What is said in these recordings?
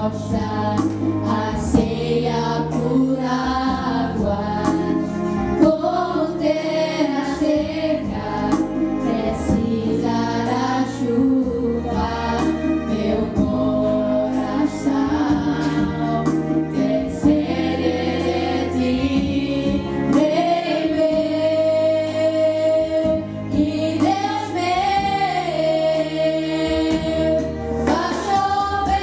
rocha, anseia por águas, como terra seca, precisa da chuva, meu coração tem sede de ti, beber, e Deus meu, vai chover,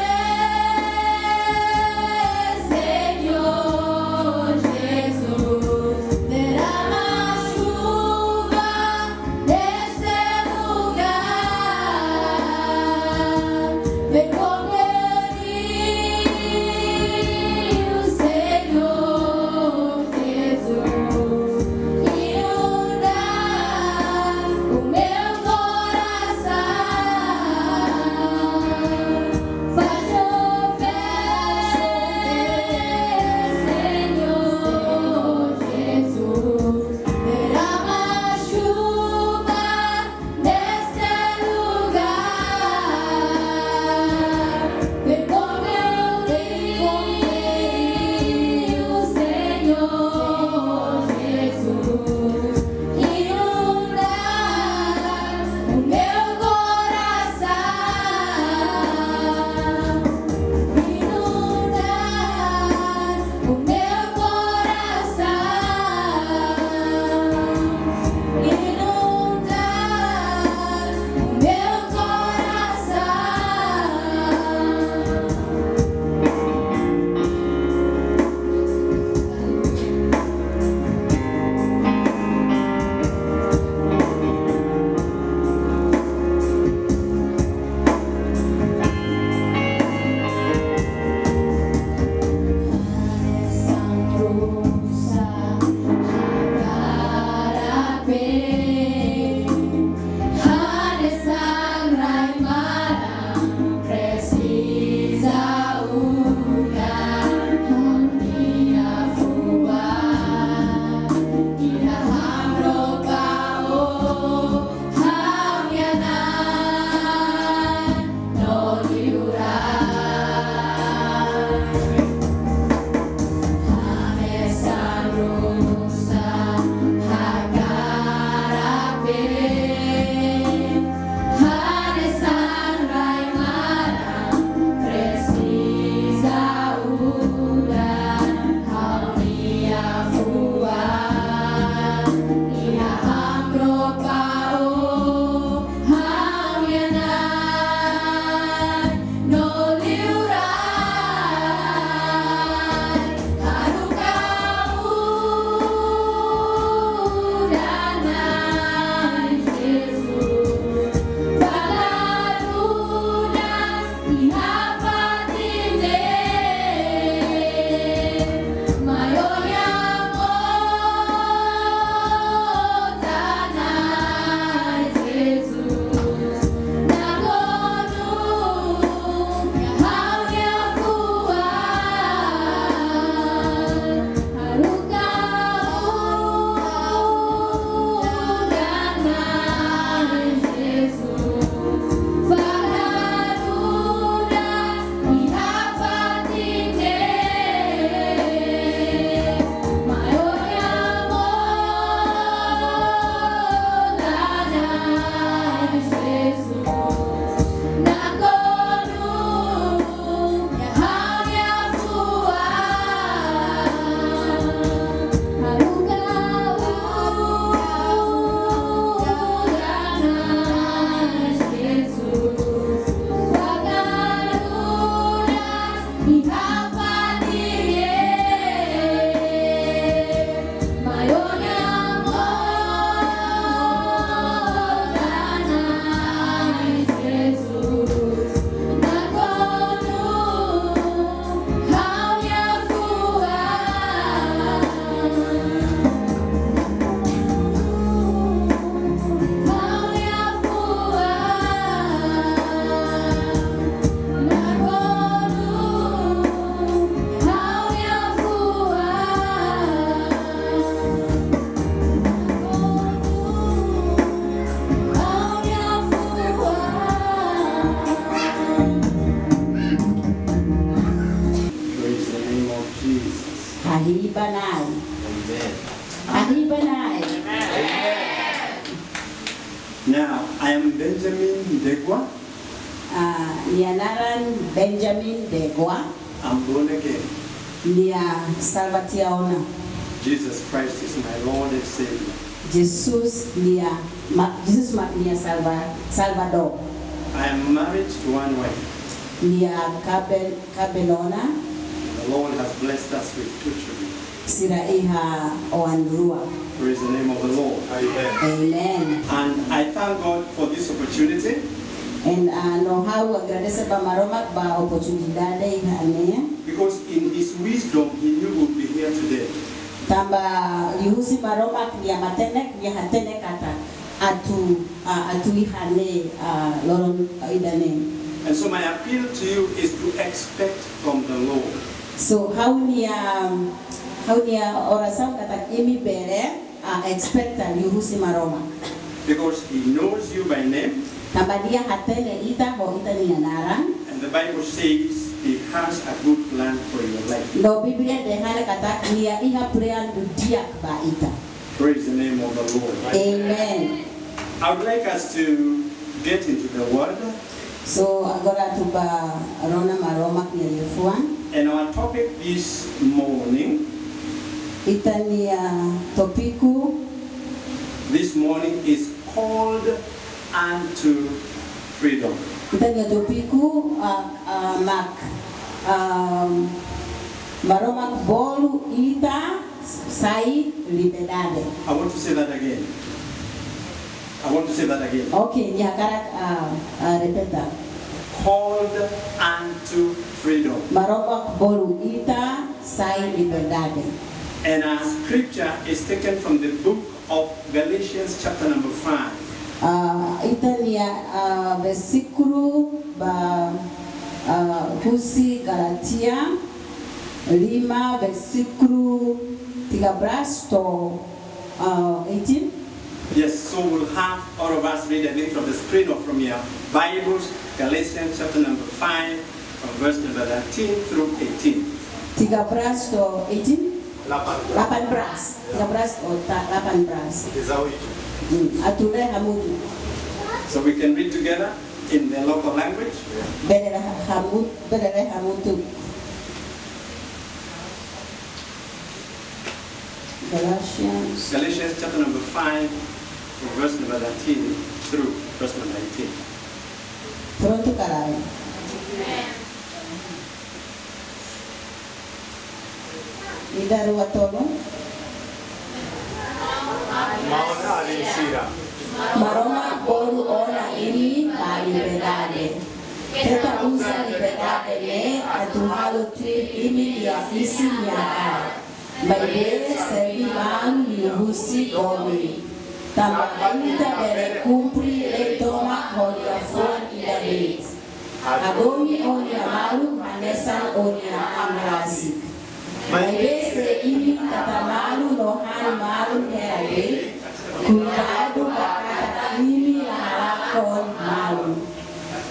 ahibanai. Amen. Ahibanai. Now, I am Benjamin Ndegwa. Nianaran Benjamin Degwa. I'm born again. Nia Salvatiaona. Jesus Christ is my Lord and Savior. Jesus nia Salvador. I am married to one wife. Nia Kabelona. The Lord has blessed us with 2 children. Siraiha Oandrua. Praise the name of the Lord. Amen. And I thank God for this opportunity. And no how agradece ba maroma ba oportunidade ane. Because in His wisdom, He knew we'd be here today. Tamba lihusi maroma kia matene kia hatene kata atu ihane loron idane. And so my appeal to you is to expect from the Lord. So how niya orasan kata imi bere expecta lihusi maroma. Because He knows you by name. Tamba dia hatene ita ho ita niya naran. And the Bible says He has a good plan for your life. No Biblia dehane kata niya iha plan dia ba ita. Praise the name of the Lord. Amen. I would like us to get into the Word. So agora tu ba rona maroma kia yefuan. And our topic this morning, Ita niya topiku this morning is called unto freedom. ita niya topiku maromak bolu ita sai liberdade. I want to say that again. Okay, niya karak repeta. Called unto freedom. Maromak bolu ita sai liberdade. And our scripture is taken from the book of Galatians chapter number 5. Ita niya versículo ba Husi Galatia 5 versículo 13 to 18. Yes, so we'll have all of us read a link from the screen or from your Bibles, Galatians chapter number 5, from verse number 13 through 18. 13 to 18? 18. 13 o 18. Atule hamudu. So we can read together in the local language. Bedere hamudu. Galatians chapter number 5, from verse number 13 through verse number 18. Pronto caralho. Idaro watono. Maroma bolu ona ili a liberdade. Tenta usa liberdade ne atuhalo tri imi ya isi nyaka. Baile servi malu lihusi bolu. Tamba ita bere cumpri le toma holia fuan ida beit. Adomi onia malu manesan onia amrasi. Baile se imi tata malu no han malu herabe. Cuidado para ini halakon malu.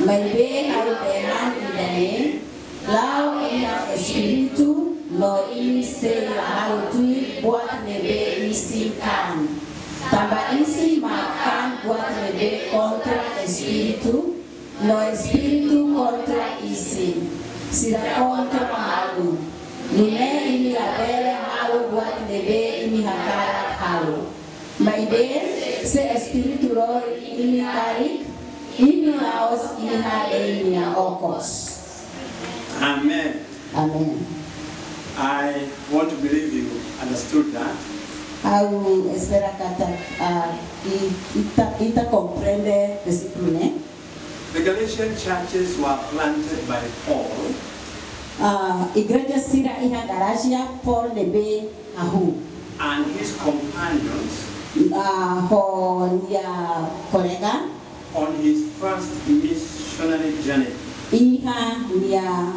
Baile alpenan idane. Lau ina espiritu no ini se malu tui buat nebe isi kan. Tamba isi makan buat nebe kontra espiritu. No espiritu kontra isi. Sida kontra malu. Nune ini labere malu buat nebe ini hakarat halu. Maide se espiritu roh ini tarik. Ini laos iha ini okos. Amen. Amen. I want to believe you understood that. Au espera kata ita comprende versículo ne. The Galatian churches were planted by Paul. Igreja sira iha Galatia Paul nebe ahu. And his companions Ho ya kolega on his first missionary journey. iha ya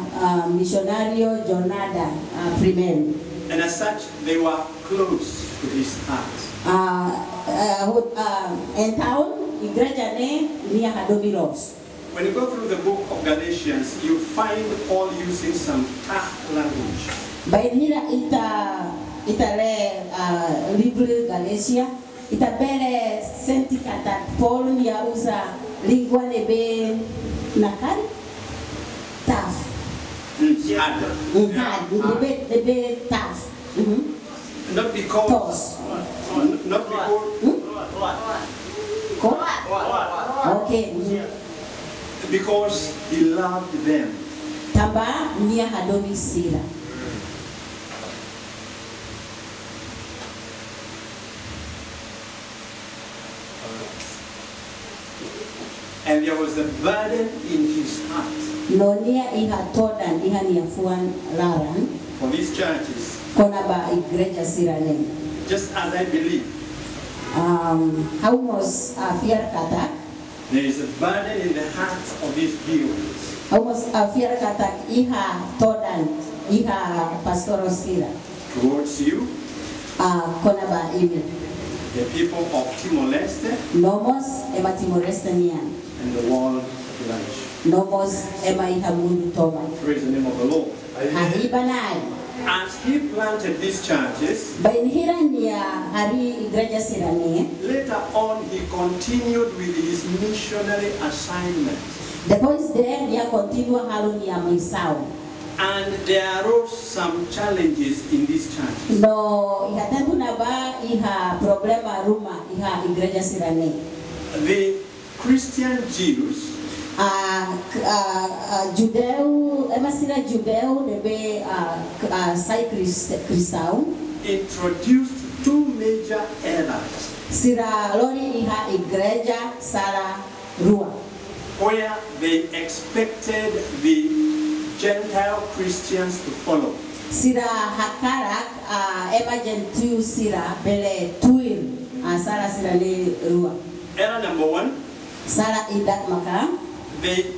missionario jornada primero. And as such, they were close to his heart. Então, igreja ne niya hadomiros. When you go through the book of Galatians, you find Paul using some tough language. Bainira itale livre Galatia itabele senti kata Paul ya usa lingua nebe nakari taf nebe taf Not because okay because he loved them. Tamba nia hadomi sira. And there was a burden in his heart Nonia iha todan iha nia fuan laran for these churches, kona ba igreja sirane. just as I believe How was fiar katak? there is a burden in the hearts of these viewers How was fiar katak iha todan iha pastoro sira? towards you, Kona ba imi. the people of Timor-Leste, Nomos ema Timor-Leste nian. and the world at large. Nomos ema iha mundu toma. Praise the name of the Lord. Hahibanai. As he planted these churches, Bainhira nia hari igreja sirane. later on he continued with his missionary assignment. Depois de nia continua halu nia maisao. And there arose some challenges in these churches. No iha tempo na ba iha problema rumah iha igreja sirane. The Christian Jews Judeu, emasira Judeu debe sai cristão. introduced two major errors Sira lori iha igreja sara rua. where they expected the Gentile Christians to follow. Sira hakarak ema gentiu sira bele tuir sara sira le rua. Error number one, Sara idak maka. they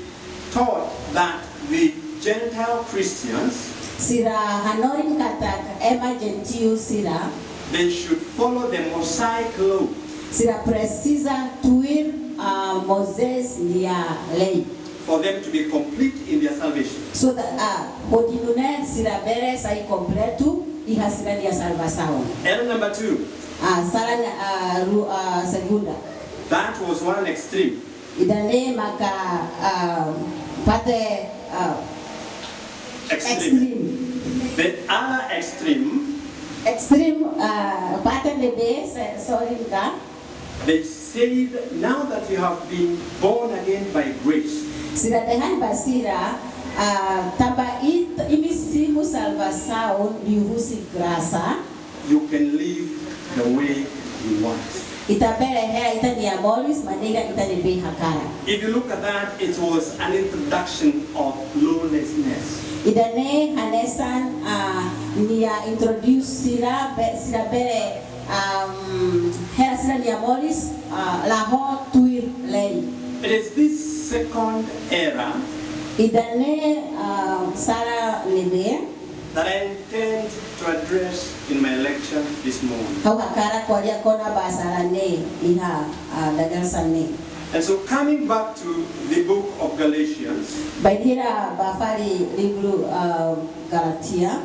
taught that the Gentile Christians, Sira hanorin katak ema gentiu sira. they should follow the Mosaic law. Sira precisa tuir Moses lia lei. For them to be complete in their salvation. So that hodinune sira bere sai completo iha sira dia salvação. Error number two, Sara segunda. that was one extreme. Idane maka pate extreme. The other extreme, Extreme pate lebe sorry ka. they said, now that you have been born again by grace, Sira tehan basira taba imisimu salvação dihusi graça. you can live the way you want. Itabere hera itani amoris maneira itani be hakara. If you look at that, it was an introduction of lawlessness. Idane hanesan nia introduce sira bere hera sira nia moris laho tuir lei. It is this second era Idane sara lebe that I intend to address in my lecture this morning. hau hakara kwalia kona basara ne iha dagarsa ne. And so coming back to the book of Galatians, Bainhira bafari livro Galatia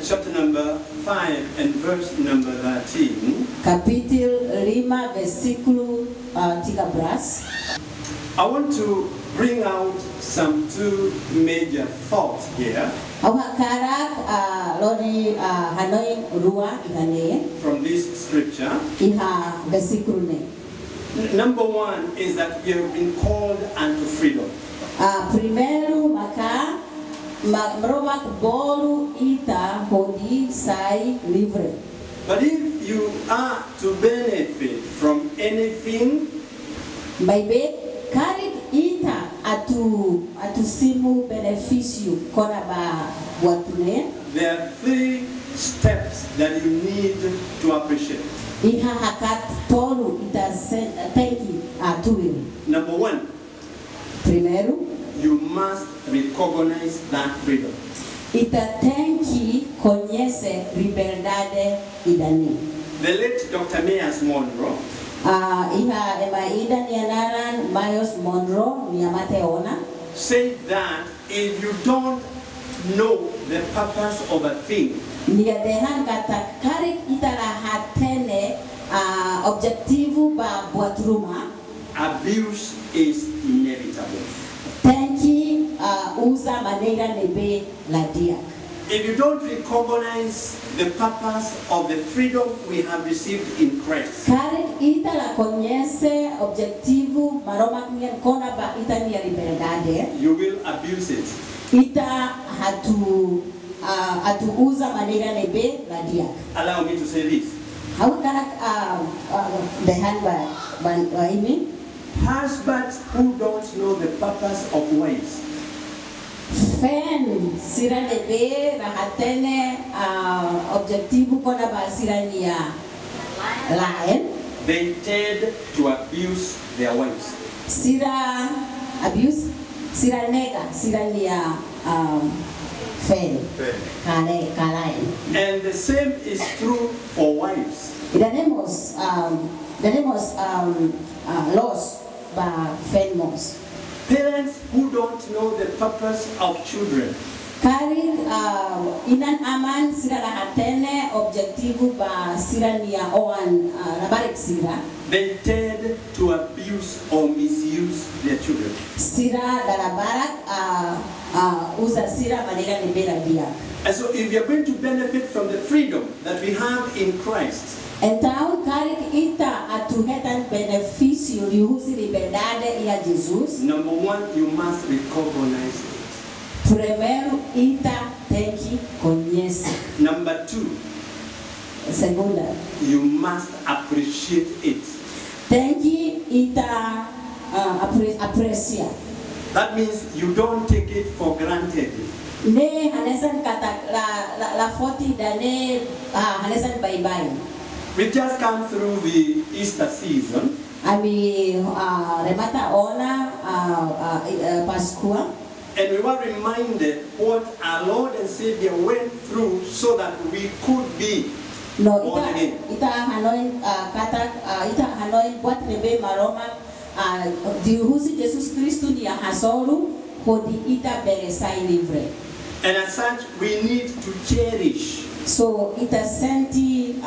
chapter number 5 and verse number 13, capítulo 5 versículo 13. I want to bring out some two major thoughts here Hau hakarak lori hanoi rua ihane from this scripture. iha versículo ne. Number one is that we have been called unto freedom. Primeiro maka meromak bolu ita hodi sai livre. But if you are to benefit from anything, Baibe karik ita atu simu benefício kona ba watune. there are three steps that you need to appreciate. Iha hakat tolu ita tenki atuil. Number one, Primeiro you must recognize that freedom. ita tenki conhece liberdade idani. The late Dr. Myers Monroe Iha ema ida nianaran Myers Monroe niamate ona. said that if you don't know the purpose of a thing, Nia dehan kata karik itara hatene objektivu ba buat rumah. abuse is inevitable. Tenki usa maneira nebe ladia. If you don't recognize the purpose of the freedom we have received in Christ, Karik ita la conhece objektivu maroma knian kona ba ita ni liberdade. you will abuse it. Ita hatu usa maneira nebe ladia. Allow me to say this. How karak dehan ba ini? Husbands who don't know the purpose of wives, Fen sira nebe rahatene objektivu kona ba sira niya lain. they tend to abuse their wives. Sira abuse, sira nega, sira niya fen kalain. And the same is true for wives. Tenemos los ba fenmos. Parents who don't know the purpose of children, Kari inan aman sira rahatene objektivu ba sira niya oan nabarik sira. they tend to abuse or misuse their children. Sira dalabarak usa sira manera nibera dia. And so if you're going to benefit from the freedom that we have in Christ, Então, karik ita atuhetan benefício de usi liberdade ia Jesus. number one, you must recognize it. Primeiro, ita tem que conhecer. Number two, Segunda, you must appreciate it. tem que ita apreciar. That means you don't take it for granted. Ne hanesan kata la foti dane hanesan bye-bye. We just come through the Easter season, Ami remata ona Pascua. and we were reminded what our Lord and Savior went through so that we could be No, born again. ita hanoin ita hanoin buat nebe maroma dihusi Jesus Kristu dia hasoru hodi ita beresai livre. And as such, we need to cherish So ita senti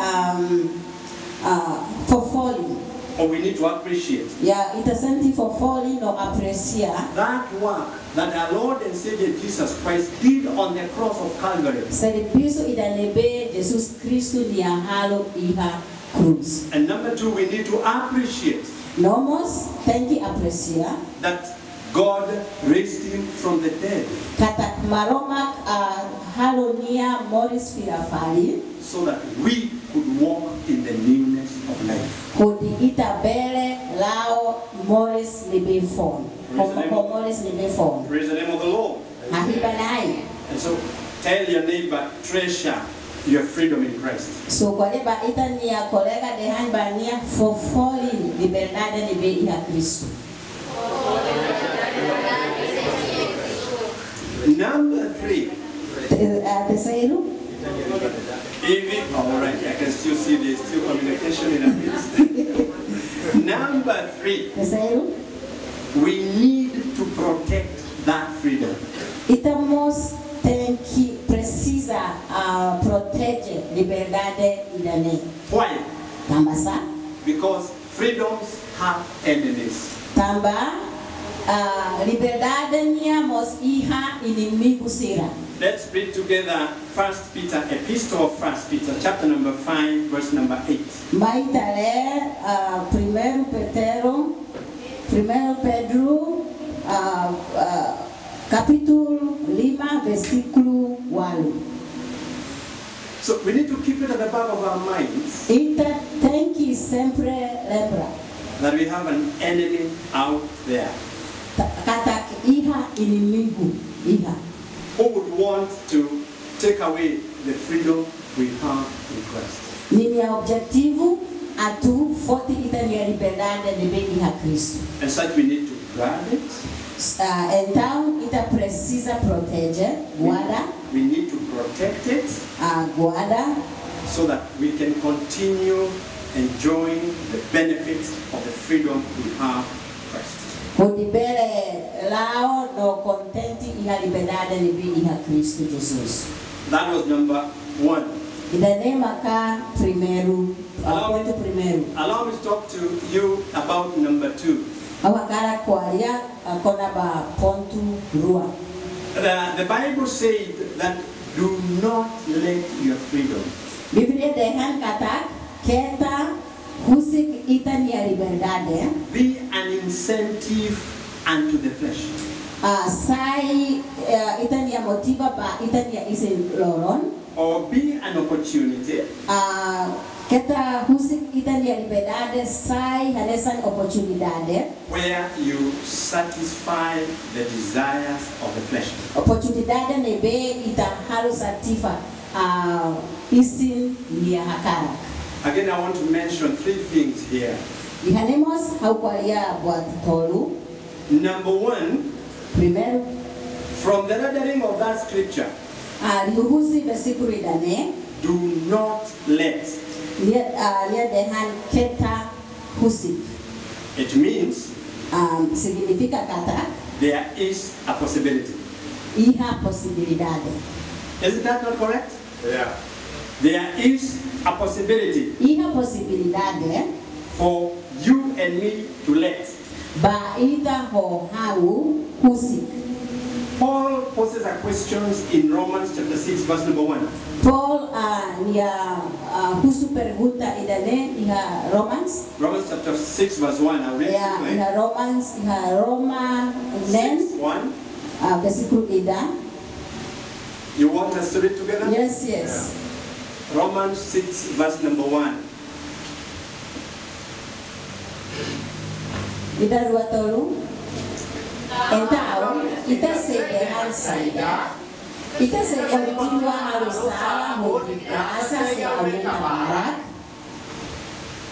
fofoli. or we need to appreciate Ya ita senti fofoli no aprecia. that work that our Lord and Savior Jesus Christ did on the cross of Calvary. Serviço ida nebe Jesus Kristu dia halo iha cruz. And number two, we need to appreciate Nomos tenti aprecia. that God raised him from the dead Kata maromak halonia Morris Firafali. so that we could walk in the newness of life. Hodi ita bele lao Morris Libefon. Morris Libefon. Praise the name of the Lord. Hahibanai. And so tell your neighbor, treasure your freedom in Christ. So kwa leba ita ni ya kolega dehan bania fofoli liberdade libe iha Kristo. Number three, Terceiro, all right, I can still see there's still communication in our midst. Number three, terceiro, we need to protect that freedom. itamos tem que precisa proteger liberdade idane. Why? Tambasa, Because freedoms have enemies. tamba liberdade nia mos iha inimigo sira. Let's read together 1 Peter, Epistle of 1 Peter, chapter number 5, verse number 8. Maitale primeiro Pedro capítulo 5 versículo 8. So we need to keep it at the back of our minds Ita tem que sempre lembrar. that we have an enemy out there Kata iha inimigo iha. who would want to take away the freedom we have in Christ. Nini objetivo atu forte ita ni liberdade de bem iha Cristo. And such we need to guard it. Então ita precisa proteger, guarda, We need to protect it guarda, so that we can continue enjoying the benefits of the freedom we have in Christ. Kudibere lao no contenti iha liberdade ni iha Cristo Jesus. That was number 1. Idanema ka primeiro, ponto primeiro. Allow me to talk to you about number 2. Awakara kwaria akona ba ponto rua. The Bible said that do not let your freedom Biblia dehan kata keta husik itania liberdade be an incentive unto the flesh. sai itania motiva ba itania isin loron Or be an opportunity keta husik itania liberdade sai hanesan oportunidade where you satisfy the desires of the flesh. oportunidade nebe ita harus atifa isin nia hakara. Again, I want to mention 3 things here. Ihanemos haukualia buat tolu. Number 1, Primeiro, from the rendering of that scripture, lihuhusi versículo idane, do not let. lia dehan keta husi. It means Significa kata, there is a possibility. iha posibilidade. Isn't that not correct? Yeah. There is a possibility Iha posibilidade, for you and me to let. ba ita ho hau husi. Paul poses a question in Romans chapter 6, verse number 1. Paul nia husu pergunta idane iha Romans. Romans chapter 6, verse 1. I'll read Ya, it. iha Romans, iha Roma 6, 6, 1. versículo ida. You want us to read together? Yes, yes. Romans 6, verse number 1. Ida dua tolu. Então, ita se dejar saída. Ita se continua a usar a casa se aumenta para.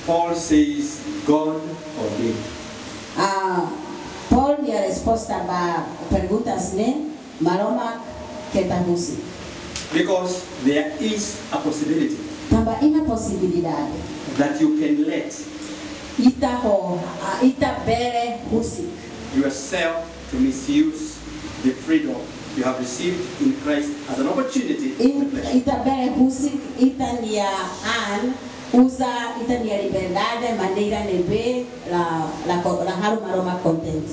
Paul says, God forbid. Paul dia resposta ba perguntas ne maroma kita musi. Because there is a possibility Tamba ina posibilidade. that you can let Ita bere musi. yourself to misuse the freedom you have received in Christ as an opportunity. Ita bere musi ita nia an usa ita nia liberdade maneira nebe la haru maroma content.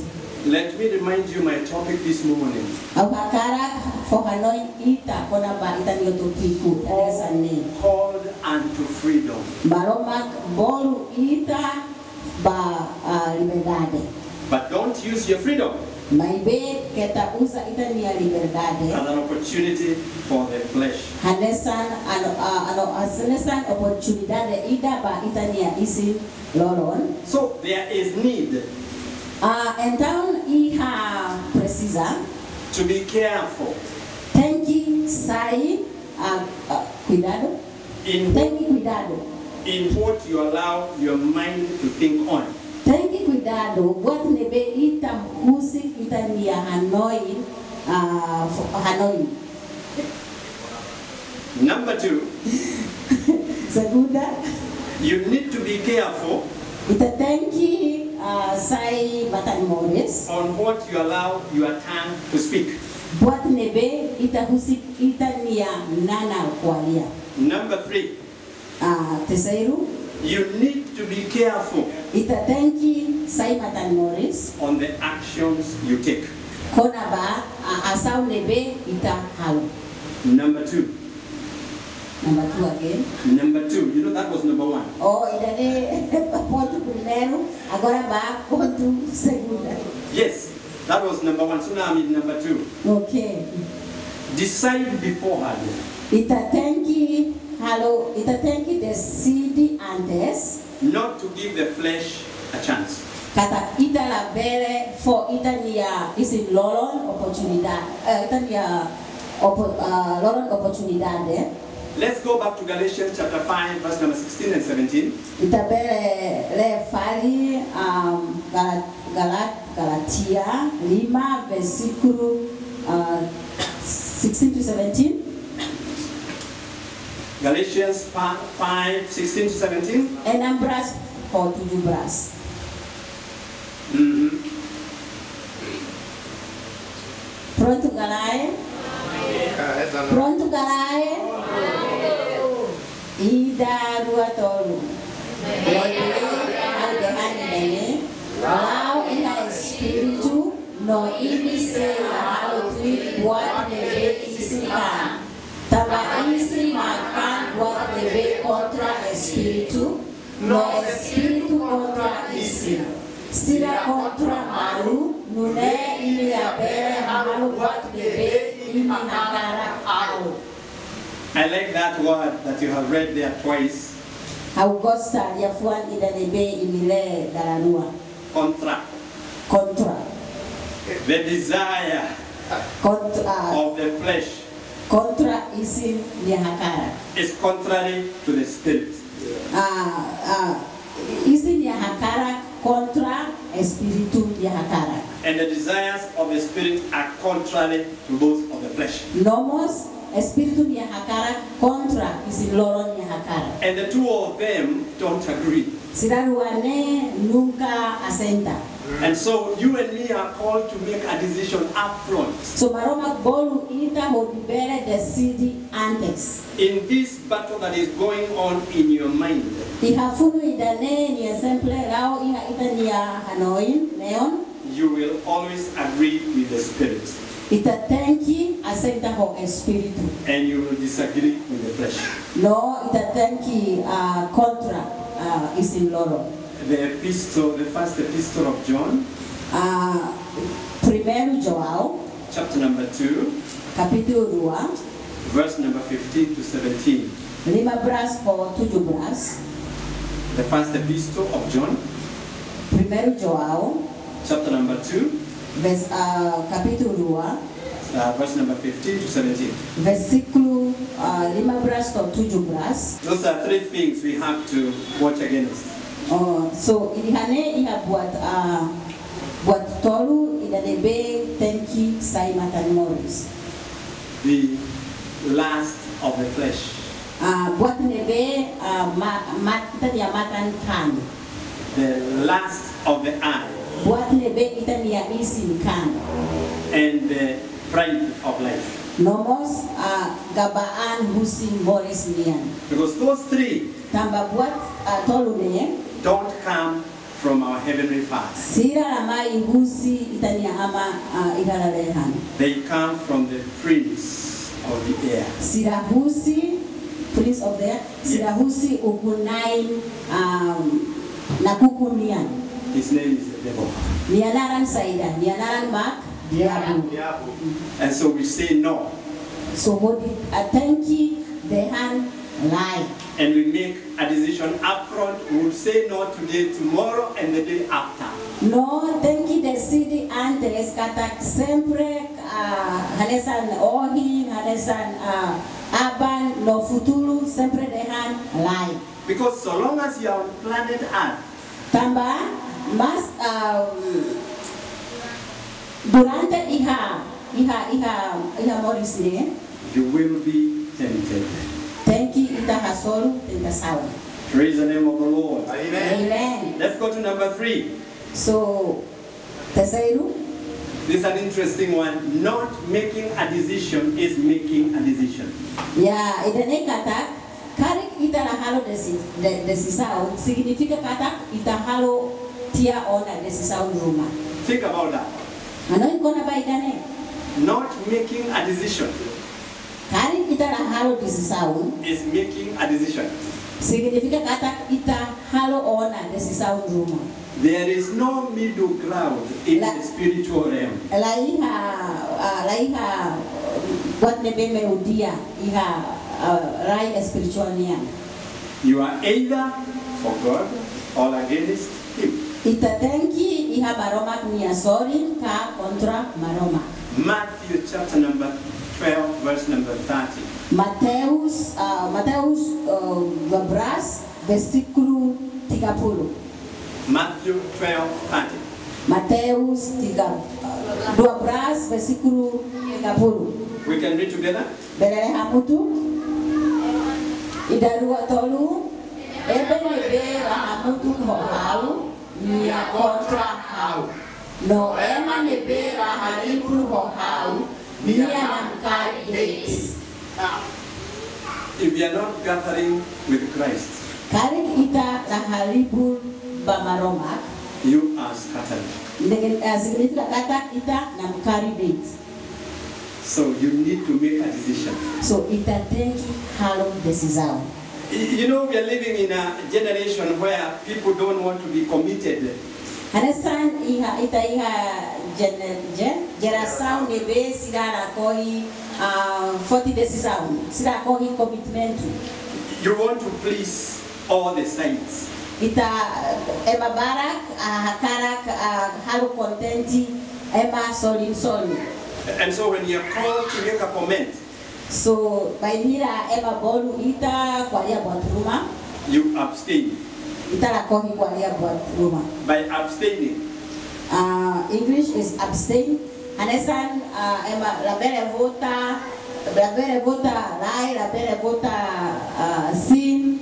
Let me remind you my topic this morning. Awakara fohanoi ita kona ba ita nioto kiku esa ne. Called unto freedom. Maroma bolu ita ba liberdade. But don't use your freedom Maibe keta usa ita nia liberdade. as an opportunity for the flesh. Hanesan hanesan oportunidade ida ba ita nia isi loron. So there is need Então iha precisa to be careful tem que sair cuidado. in Tem que cuidado. what you allow your mind to think on. Tem que cuidado buat nebe ita musik ita nia Hanoi Hanoi. Number 2, Segunda, you need to be careful ita tem que sai Batan Morris on what you allow your tongue to speak. buat nebe ita musik ita nia nana kualia. Number 3, Terceiro, you need to be careful ita tem que sai Batan Morris on the actions you take. kona ba asau nebe ita halu. Number 2, Number 2 again. number 2, you know that was number 1. Oh, idade ponto primeiro, agora ba ponto segunda. Yes, that was number 1. So now I'm in number 2. Okay. Decide beforehand Ita tem que decide antes not to give the flesh a chance. kata ita la bere fo ita nia isi loron oportunidade. Ita nia loron oportunidade. Let's go back to Galatians chapter 5, verse number 16 and 17. Ita bere le fali Galatia 5 versículo 16 to 17. Galatians 5, 16 to 17. 6 o 17. Pronto karae? Ida dua tolu. Lao ina espiritu no ini se halo tweet buat nebe isi kan. Taba isi makan buat nebe kontra espiritu no espiritu kontra isi. Sila kontra malu nune ini abere halo buat nebe ini nakara au. I like that word that you have read there twice. Augusta ya fuan ida nebe imile dalanua. Contra. Contra. The desire Contra. of the flesh Contra isim ni hakara. is contrary to the spirit. Isim ni hakara contra espiritu ni hakara. And the desires of the spirit are contrary to those of the flesh. Nomos espiritu ni hakara contra isim loro ni hakara. And the two of them don't agree. Siraruane nunca asenta. And so you and me are called to make a decision up front. So maroma bolu ita modibere decidi antes. In this battle that is going on in your mind, Ihafunu idane ni exemple lao iha ita ni hanoin neon. you will always agree with the spirit. Ita tenki asenta ho espiritu. And you will disagree with the flesh. No, ita tenki contra isim loro. The epistle, the first epistle of John, Primeiro João, chapter number 2, capítulo 2, verse number 15 to 17. 15 por 17. The first epistle of John, Primeiro João, chapter number 2, capítulo 2, verse number 15 to 17. versículo 15 por 17. Those are three things we have to watch against. So ilihane iha buat tolu idadebe tenki sai matan moris. The lust of the flesh, Buat nebe matan ya matan kan. the lust of the eye, Buat nebe itan ya isim kan. and the pride of life. Nomos gabaan husin moris nian. Because those three Tambah buat tolu ne don't come from our heavenly Father. sira ramai husi itania ama igalalehan. They come from the prince of the air. Sira husi prince of the air. Sira husi ukunain nakukunian. His name is the devil. Nianaran saida, nianaran mak diabu. And so we say no. So hodi atenki dehan lie. And we make a decision up front. We will say no today, tomorrow, and the day after. No tenki decidi antes katak sempre halesan ohin, halesan aban no futuro sempre dehan lie. Because so long as you are on planet Earth, Tambah mas durante iha moris ne you will be tempted. tenki ita hasol tentasawa. Praise the name of the Lord. Amen. Let's go to number 3. So terceiro, This is an interesting one. Not making a decision is making a decision. ya idane katak karik ita halo desisau significa katak ita halo tia ona desisau rumah. Think about that. Ano ikona ba idane? Not making a decision Karik ita halo desisau is making a decision. significa katak ita halo ona desisau rumah. There is no middle ground in the spiritual realm. Laiha buat nebe meudia iha rai spiritualnya. You are either for God or against Him. Ita tenki iha maromak nia sorin ka kontra maromak. Matthew chapter number 12, verse number 30. Mateus 12 versículo 30. Matthew 12:30. Mateus 12 versículo 30. We can read together. Belele hamutu idarua tolu ebe nebe hamutu hohau nia kontra hau no ema nebe halipu hohau nia namkari dates if we are not gathering with Christ, Karik ita laharibu bamaromak. you are scattered. Significa kata ita na mkaribit. So you need to make a decision. So ita tenki halong decisão. You know, we are living in a generation where people don't want to be committed. Hanesan ita geração nebe sira koi 40 decisão. Sira koi commitment. You want to please all the sides. Ita ema barak hakarak halu contenti ema solin. And so when you're called to make a comment, So bainira ema bolu ita kwa lia buat rumah. you abstain. Ita lakohi kwa lia buat rumah. By abstaining, English is abstain. Hanesan ema labere vota rai, labere vota sin.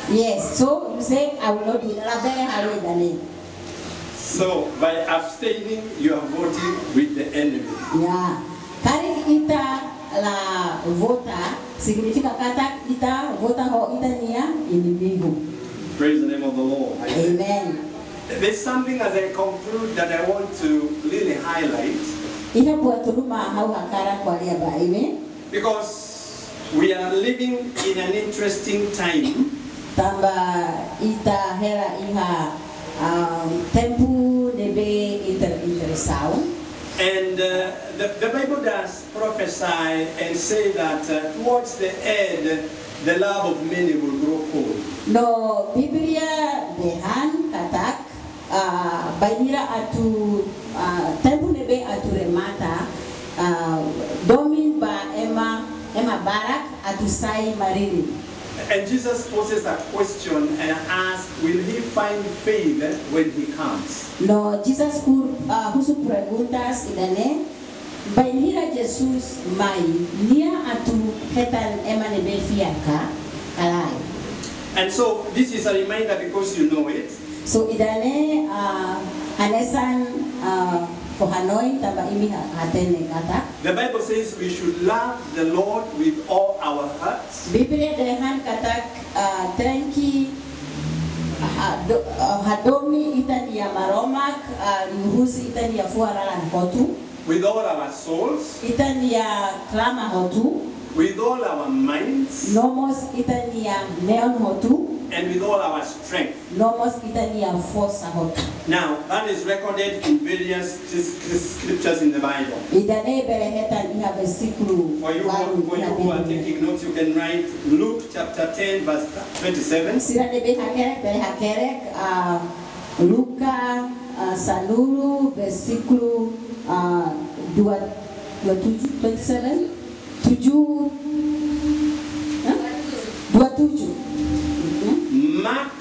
Yes, so you say I will not do it. Labere halu idane. so by abstaining, you are voting with the enemy. Ya, kari ita la vota significa kata ita vota ho ita nia inimigo. Praise the name of the Lord. Amen. There's something as I conclude that I want to really highlight, Ina buat rumah hau hakara kwa lia ba, amen. because we are living in an interesting time. Tamba ita hera iha tempu nebe interesau. And the Bible does prophesy and say that towards the end, the love of many will grow cold. No Biblia dehan katak bainira atu tempu nebe atu remata domin ba ema barak atu sai mariri. And Jesus poses a question and asks, will he find faith when he comes? No Jesus husu preguntas idane bainira Jesus mai nia atu hetan ema nebe fiaka kalai. And so this is a reminder because you know it. So idane hanesan for Hanoi taba imi hatene kata. The Bible says we should love the Lord with all our hearts, Biblia dehan kata tenki hadomi itani ya maromak yuhusi itani ya fuaralan hotu with all our souls, itani ya klama hotu with all our minds, nomos itani ya neon hotu and with all our strength. nomos itani ya força hotu. Now, that is recorded in various scriptures in the Bible. Idane berehetan iha vesikulu For you who are taking notes, you can write Luke chapter 10, verse 27. Sirane behakerek Luka Salulu versículo 27 27. Mark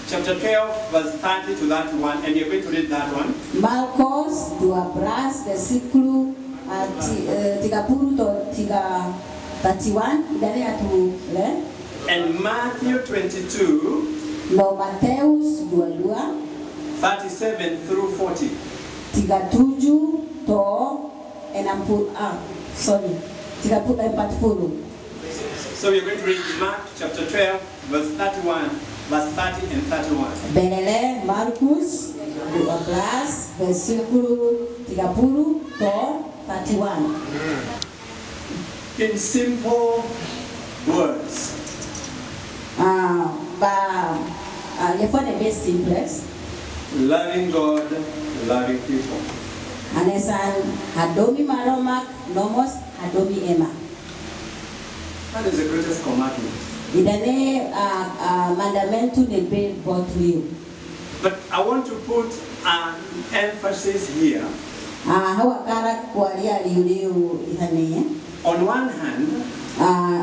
chapter 12, verse 30 to that one, and you're going to read that one. Marcos 12 versículo 30 to 31 dari atu le. And Matthew 22, No Mateus 22 37 through 40. 37 to 40 40. So we're going to read Mark chapter 12, verse 31, verse 30 and 31. Benele Marcus 12 versículo 30 to 31. In simple words, Yefone best simplex. loving God, loving people. Anesan hadomi maromak nomos hadomi ema. That is the greatest commandment. Idane mandamentu nebe botu. But I want to put an emphasis here. Hawa kara kualia liuliu ihane. On one hand,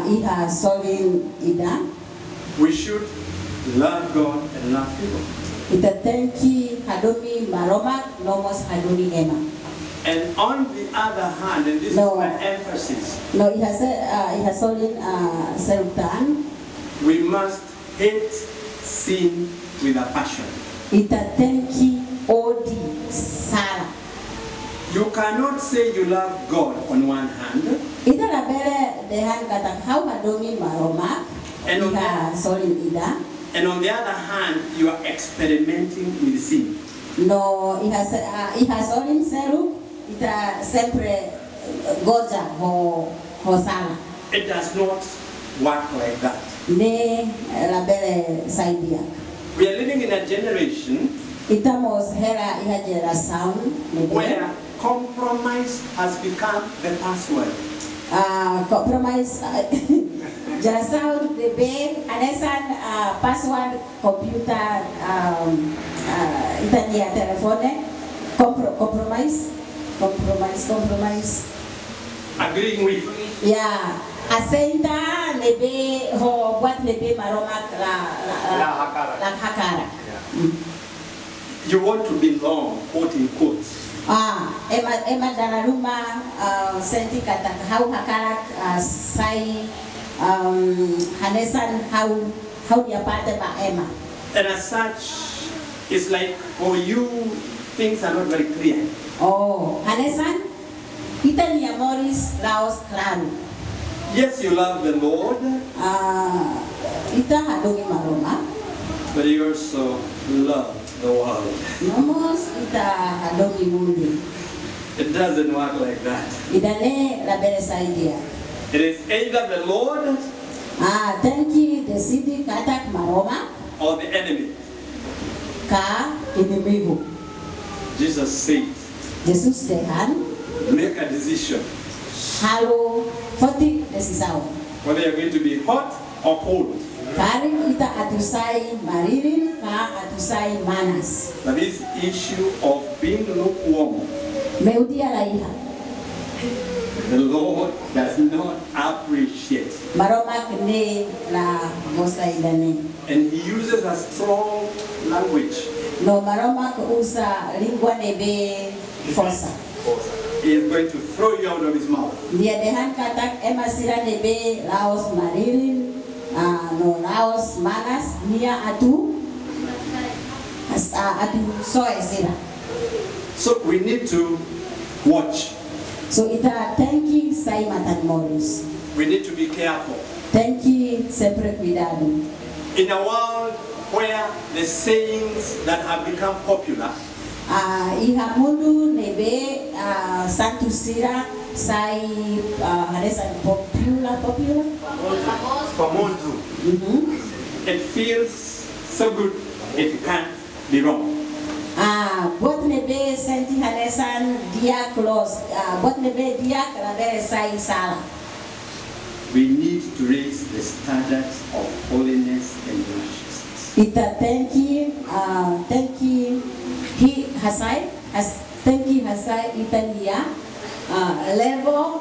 Iha solin ida. we should love God and love people. Itatenki hadomi maromak nomos hadomi ema. And on the other hand, and this No. is my emphasis, No, iha solin serutan. we must hate sin with a passion. Itatenki odi sala. You cannot say you love God on one hand, Ita la bere dehan kata how madomi maroma. And on Iha solin ida. and on the other hand, you are experimenting with sin. No iha solin seru. Ita sempre goza ho sala. It does not work like that. Ne la bere saidia. We are living in a generation Ita mos hera iha geração. where compromise has become the password. Compromise geração DB anesan password computer ita dia telefone compromise. Agreeing with Ya, asenta lebe ho buat lebe maromak la hakara. you want to belong, quote in quotes. Ema dalam rumah senti kata hau hakarak sai hanesan hau dia pada ba ema. And as such, it's like for you, things are not very clear. Oh, hanesan kita ni amoris laos claro. Yes, you love the Lord, Kita hadongi maroma. but you also love the world. Nomos kita hadongi mundi. It doesn't work like that. Idane la beresa idea. It is either the Lord Tenki decidi katak maroma or the enemy. ka inimigo. Jesus said, Jesus dehan make a decision halo foti desisao. whether you're going to be hot or cold. Kari kita atusai maririn ka atusai manas. But this issue of being lukewarm, Meudia laiha. the Lord does not appreciate. Maroma kene la mosa idane. And He uses a strong language. No maroma ke usa lingua nebe forsa. He is going to throw you out of His mouth. Dia dehan katak emasira nebe laos maririn no laos manas nia atu atu soe sira. So we need to watch. So ita tenki sai matan moris. We need to be careful. Tenki sempre cuidado. In a world where the sayings that have become popular Iha mundu nebe santu sira sai haresan popular. it feels so good it can't be wrong. Buat nebe senti haresan dia close. Buat nebe dia kalabere sai sala. We need to raise the standards of holiness and righteousness. Ita tenki tenki hasai itandia level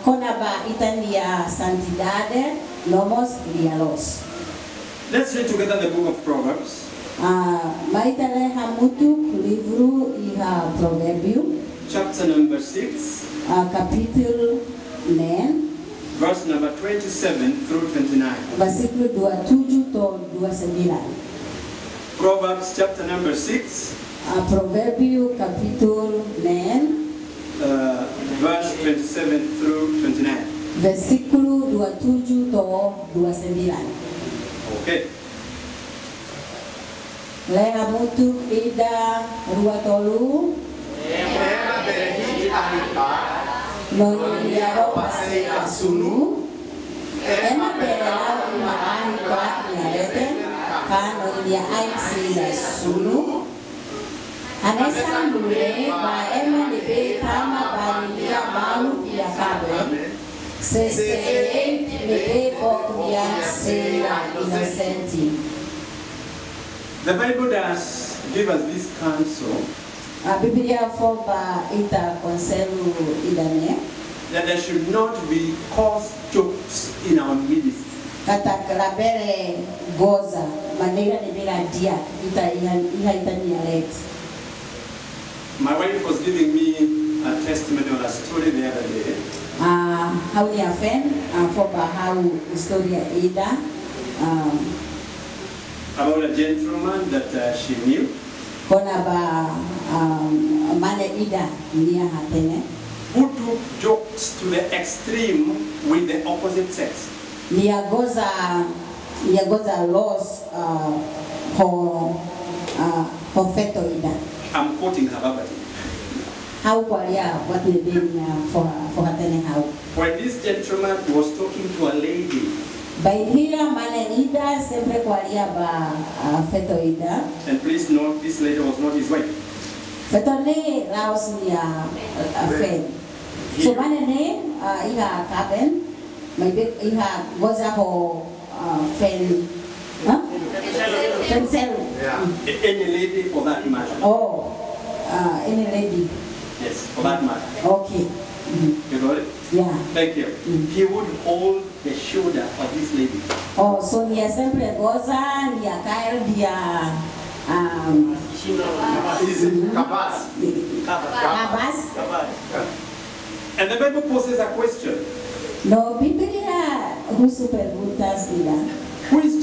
konaba itandia santidade nomos dialos. Let's read together the book of Proverbs, Maitale hamutu livro iha provérbio chapter number 6, capítulo 9 verse number 27 through 29. versículo 27 to 29. Proverbs chapter number 6, Provérbio capítulo 9 verse 27 through 29. versículo 27 to 29. Okay. Leha mutu ida rua tolu Noniaro pase asunu Ema perela uma ahi kwa nyarete Ka nonia ahi sila sunu Anesa mule ba ema lebe tama barilia malu ya kabe Sese lebe bokuya sila innocenti. The Bible does give us this counsel A Biblia foba ita conselho idane that there should not be coarse jokes in our midst. kata kelabere goza maneira de bila dia ita itania let. My wife was giving me a testimony or a story the other day How ni afen foba how historia ida about a gentleman that she knew. kona ba mane ida nia hatene who took jokes to the extreme with the opposite sex. niagoza laws for feto ida I'm quoting her verbatim. how kwalia what we been for hatene how When this gentleman was talking to a lady, baihira mane ida sempre kwalia ba feto ida and please note this lady was not his wife. feto ne laos nia fen so mane ne iha kaben maybe iha goza ho fen fen sel Any lady for that matter. oh any lady Yes, for that matter. okay You got it? yeah Thank you. He would hold the shoulder of this lady. oh so nia sempre goza nia kael dia kabas And the Bible poses a question. no Biblia husu perguntas ida Who is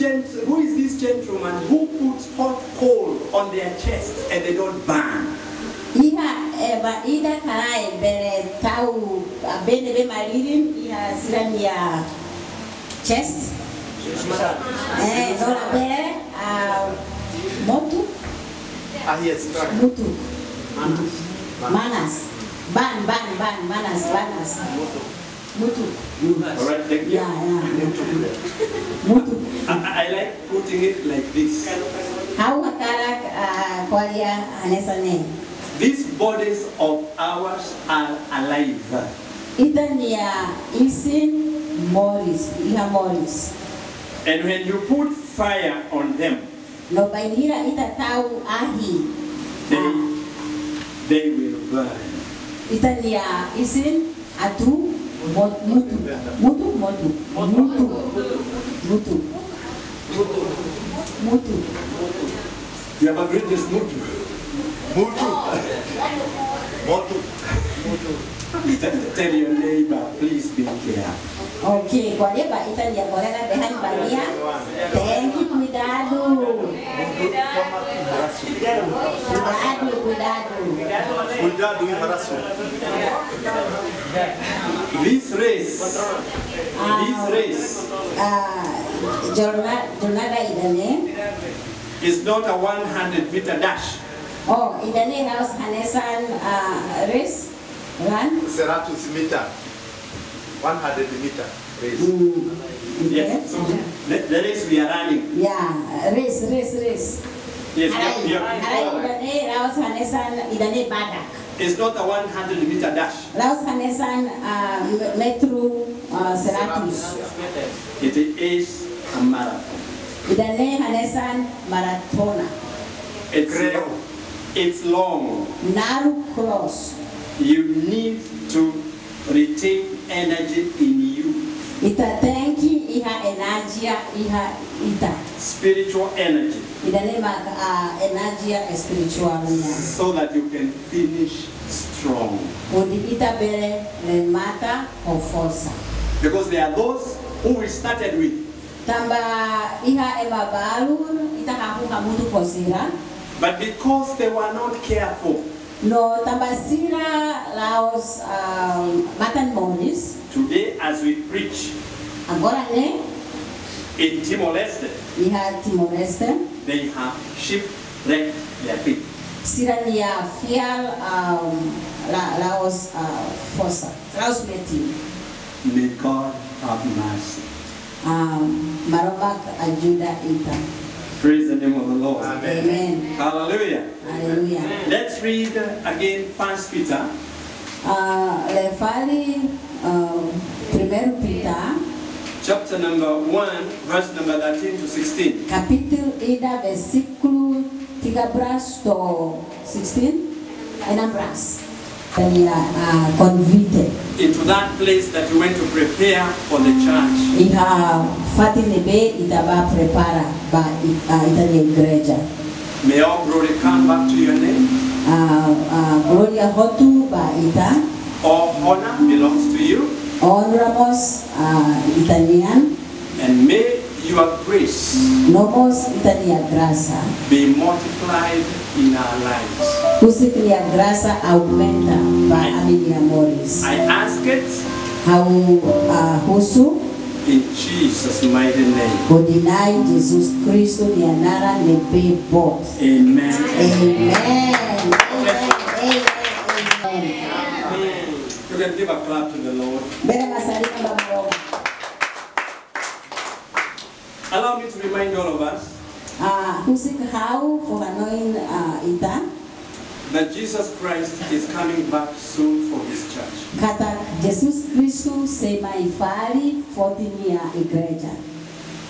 this gentleman who puts hot coal on their chest and they don't burn? ida karai bere tau bene be maririn iha sirania chest dora bere motu mutu manas ban manas mutu All right, thank you. yeah mutu I like putting it like this. how hakarak kwalia anesane These bodies of ours are alive. itania isin iha moris And when you put fire on them, no bainira ita tau ahi they will burn. itania isin atu mutu You have agreed this mutu. Tell your neighbor, please be careful. okay kwa leba itania korela behani balia thank you cuidado This race, jornada idane is not a 100-meter dash. oh idane house hanesan race run Seratus meter, 100 meter race. Yes, so the race we are running. yeah race Yes, Harai yeah. idane house hanesan idane badak It's not a 100-meter dash. Laos hanesan metro seratus. It is a marathon. Idane hanesan maratona. It's long. Naru cross. You need to retain energy in you. Ita tenki iha energia iha ita. Spiritual energy. Idane energia spiritual niya. So that you can finish strong. Udi ita bere le mata o forza. Because there are those who we started with. Tamba iha ema balur ita hamutu kosira. But because they were not careful, No tamba sira Laos matan moris. today as we preach Agora ne in Timor-Leste, iha Timor-Leste. they have shipwrecked their feet. Sirania fial Laos força. Laos meti. May God have mercy. Maromak ajuda ita. Praise the name of the Lord. Amen. Hallelujah. Hallelujah. Let's read again 1 Peter Le fali primeiro Peter chapter number 1, verse number 13 to 16. capítulo ida versículo 13 to 16 enambras. Convite. Into that place that we went to prepare for the church. Iha fatinebe itaba prepara ba ita igreja. May all glory come back to your name. Gloria hotu ba ita. All honor belongs to you. Honramos Italian. And may your grace Nomos Italia grasa. be multiplied in our lives. Husik ni grasa aumenta ba amini amores. I ask it Hau husu in Jesus' mighty name. kodinai Jesus Kristo ni anara nebe bot. Amen. Amen. Amen. You can give a clap to the Lord. Bere masalina ba. Allow me to remind all of us Husik hau for anoin ita that Jesus Christ is coming back soon for his church. kata Jesus Kristo sema ifali 14 ya igreja.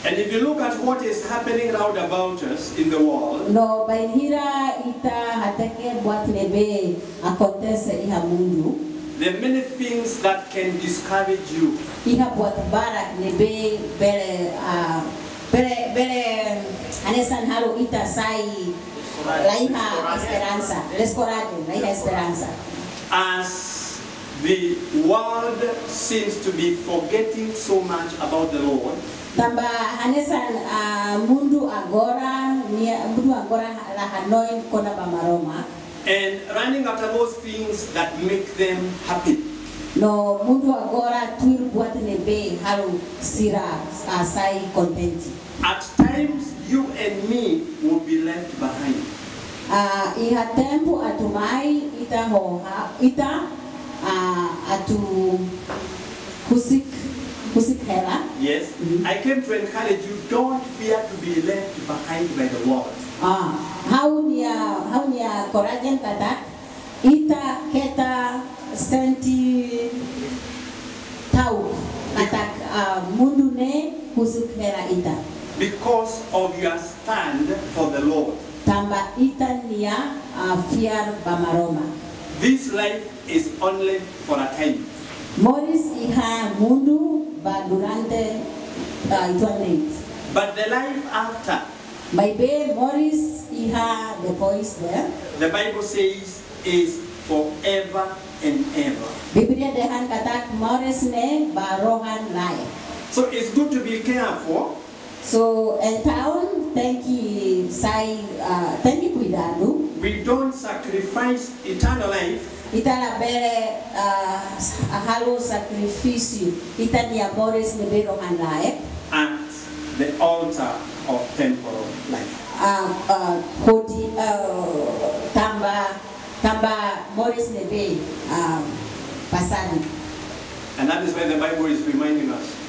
And if you look at what is happening round about us in the world, No bainhira ita hatake buat lebe acontece iha mundu there are many things that can discourage you. iha buat barak lebe bere anesan haru ita sai laiha esperanza l'escoraje laiha esperanza As the world seems to be forgetting so much about the Lord, tamba anesan mundu agora la hanoin kona bamaroma and running after those things that make them happy. no mundu agora tuir buat lebe haru sira sai contenti. At times, you and me will be left behind. Iha tempo atumai ita hoha ita atu husik hela. Yes, I came to encourage you, don't fear to be left behind by the world. How niya korajen kata ita keta senti tau kata mundu ne husik hela ita. Because of your stand for the Lord. Tamba ita niya fiar bamaroma. This life is only for a time. Morris iha mundu ba durante ituanet. But the life after, Maybe Morris iha the voice there. the Bible says, is forever and ever. Biblia dehan katak Morris ne barohan lai. So it's good to be careful. So in town, thank you cuidado. We don't sacrifice eternal life Ita la bere halo sacrificio. Ita ni Morris ne berohan lai. at the altar of temporal life. Kodi tamba Morris ne be pasani. And that is why the Bible is reminding us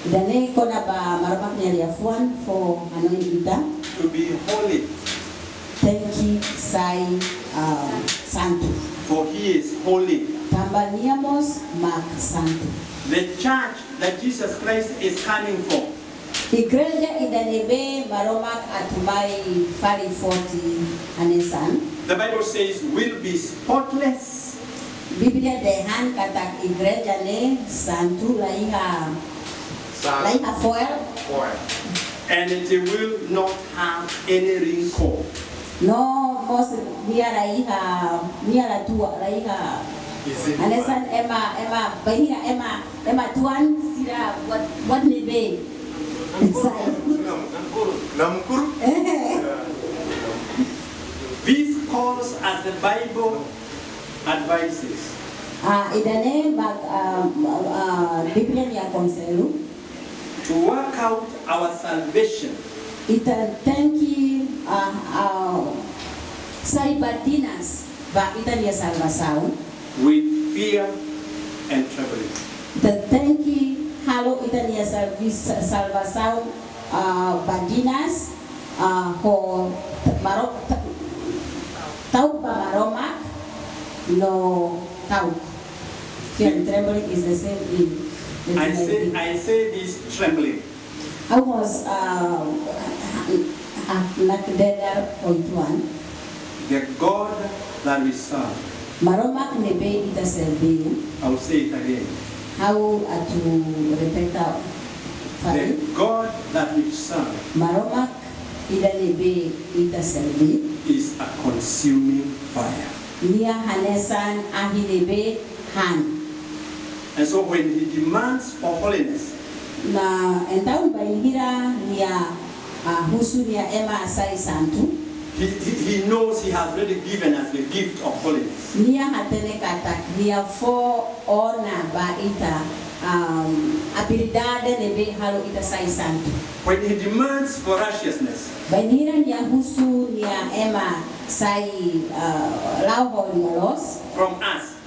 Dane kona ba maromak niya liafuan for anoin ita. to be holy, Tenki sai santo. for he is holy. Tambaniamos mag santo. The church that Jesus Christ is coming for Igreja idanebe maromak atumai fali 40 anesan. the Bible says will be spotless, Biblia dehan katak igreja ne santo laiha foil. and it will not have any wrinkle. No mos niara tua laiha anesan ema bahira ema tuan sira what nebe. Namukuru? This calls as the Bible advises Idane mag Biblia ni akonselu. to work out our salvation Ita tenki saibatinas ba ita niya salvasaon. with fear and trembling. Ita tenki halo ita niya salvasaon badinas ho marok tau ba maromak no tau. Fear and trembling is the same in. I say this trembling. I was nakdedar oituan. The God that we serve, Maromak nebe ita serbi. I'll say it again. How atu repeta The fari. God that we serve Maromak ida nebe ita serbi. is a consuming fire. Nia hanesan ahi nebe han. And so when he demands for holiness, Na entaun bainhira nia husu nia ema asai santu. he knows he has already given us the gift of holiness. Nia hatene katak nia fo ona ba ita habilidade nebe halo ita sai santo. When he demands for righteousness, Banira nia husu nia ema sai lauho nia los from us,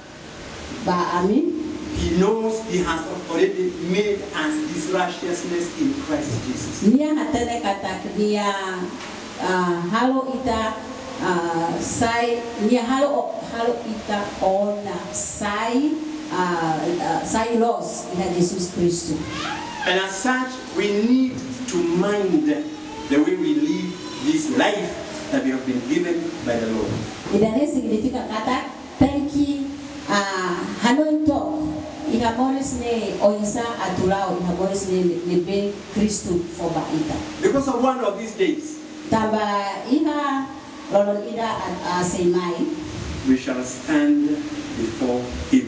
ba amin. he knows he has already made us this righteousness in Christ Jesus. Nia hatene katak nia halo ita sai nia halo ita ona sai los ina Jesus Christo. And as such, we need to mind the way we live this life that we have been given by the Lord. Idane significa katak tenki hanonto ihamoris ne oisa atulao ihamoris ne be Christo for baita. Because of one of these days, Tamba iha lolon ida semai we shall stand before Him.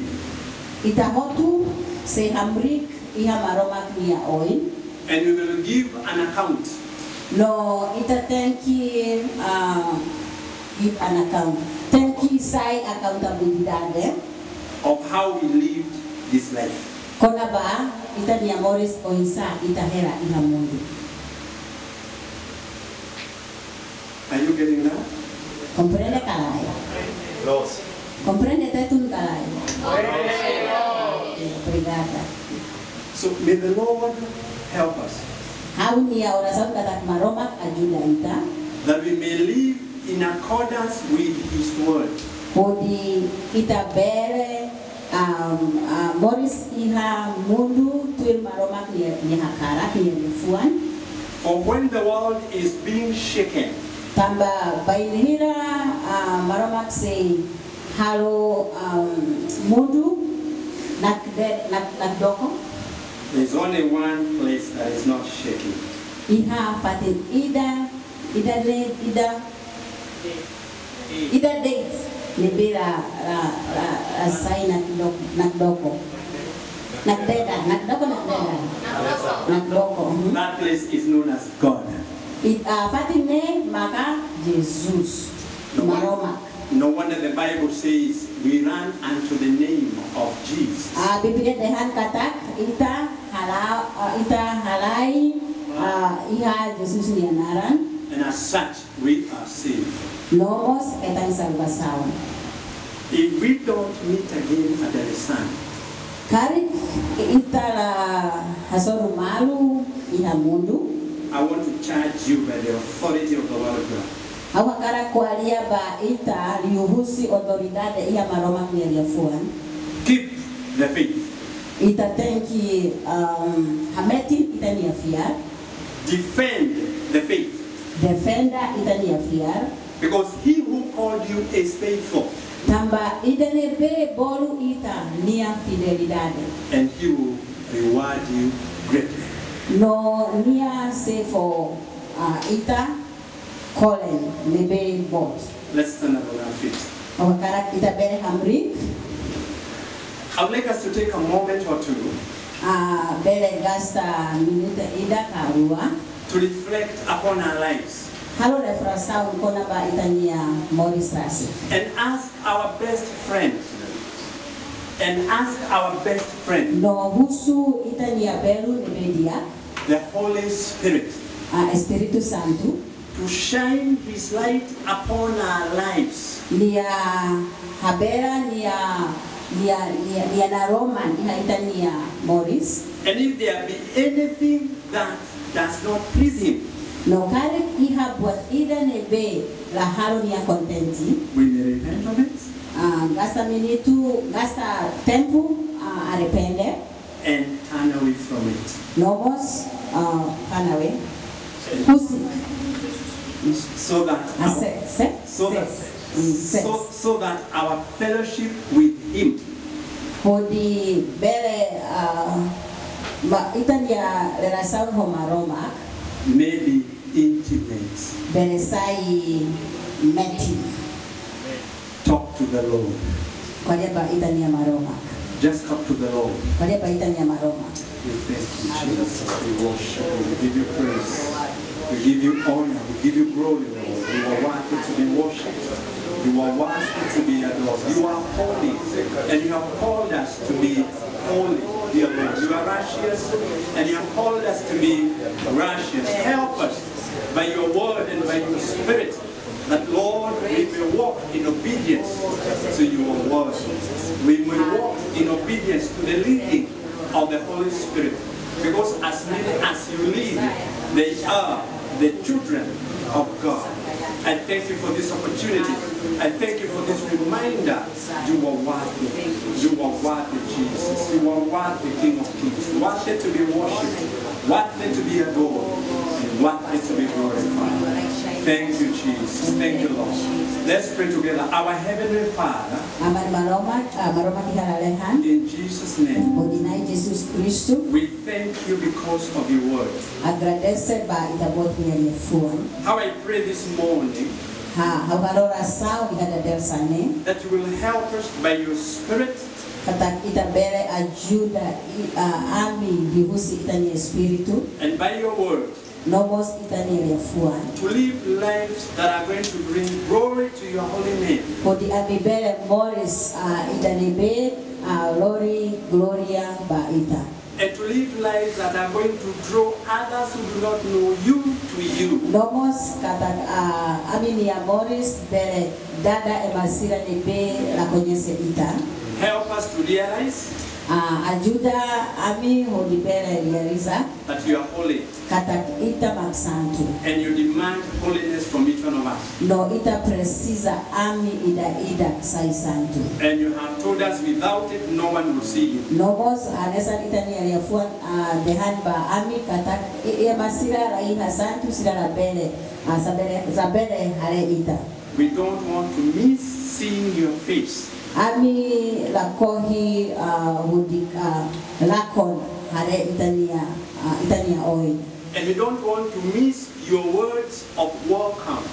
itahotu se hamrik iha maromak nia oin And we will give an account no ita tenki give an account tenki sai accountabilidade of how we lived this life. kona ba ita ni amores oinsa ita hera iha mundo. Are you getting that? Comprende kalai? Los. Comprende tetun kalai? Obrigada. So may the Lord help us Hau ni oração katak maromak ajuda ita that we may live in accordance with His word. podi ita bere moris iha mundu tuil maromak ni hakara ni fuan For when the world is being shaken, tamba bainira maromak se halo mundu nakdoko there's only one place that is not shaking. iha fatin ida date libera la sai nakdoko That place is known as God. Fatine maka Jesus maroma. No wonder the Bible says we run unto the name of Jesus. Biblia dehan katak ita halai iha Jesus ni anaran And as such, we are saved. nomos etang salvação. If we don't meet again at the sun, Karik ita la hasoru malu iha mundu. I want to charge you by the authority of the Word of God. Awakara kualia ba ita liuhusi autoridade iha maroma kwenye fuan. Keep the faith. Ita tenki hameti ita ni afiar. Defend the faith. Defenda ita ni afiar. Because he who called you is faithful. Tamba idane be bolu ita nia fidelidade. And he will reward you greatly. No nia se for ita kolen lebe bot. Let's stand up on our feet. Awakara ita bere hamrik. I would like us to take a moment or two Bere gasta minuta ida karua. to reflect upon our lives Halo refrasau kona ba itania Morris Rasi. and ask our best friend. No husu itania beru nebedia. The Holy Spirit, Espiritu Santo. to shine His light upon our lives. Nia habera nia naroman iha itania Morris. And if there be anything that does not please Him, No karek iha buat ida nebe la halo nia contenti. we may repent of it Gasta minutu, gasta tempo arrepende. and turn away from it. Nomos panawe. Husik. So that so that our fellowship with Him Podi bere itania relação Roma may be intimate. bere sai meti. Talk to the Lord. Kwa ba itania maroma. Just talk to the Lord. Kwa ba itania maroma. We thank you, Jesus. We worship you. We give you praise. We give you honor. We give you glory, Lord. You are worthy to be worshipped. You are worthy to be adored. You are holy, and you have called us to be holy, dear Lord. You are righteous, and you have called us to be righteous. Help us by your word and by your spirit, that, Lord, we may walk in obedience to your word. We may walk in obedience to the leading of the Holy Spirit. Because as many as you lead, they are the children of God. I thank you for this opportunity. I thank you for this reminder. You are worthy. You are worthy, Jesus. You are worthy, King of Kings. Worthy to be worshipped. Worthy to be adored. And worthy to be glorified. Thank you, Jesus. Thank you, Lord. Let's pray together. Our Heavenly Father, in Jesus' name, we thank you because of your word. How I pray this morning that you will help us by your spirit and by your word to live lives that are going to bring glory to your holy name. And to live lives that are going to draw others who do not know you to you. Help us to realize that you are holy. And you demand holiness from each one of us. And you have told us without it no one will see you. We don't want to miss seeing your face. And we don't want to miss your words of welcome.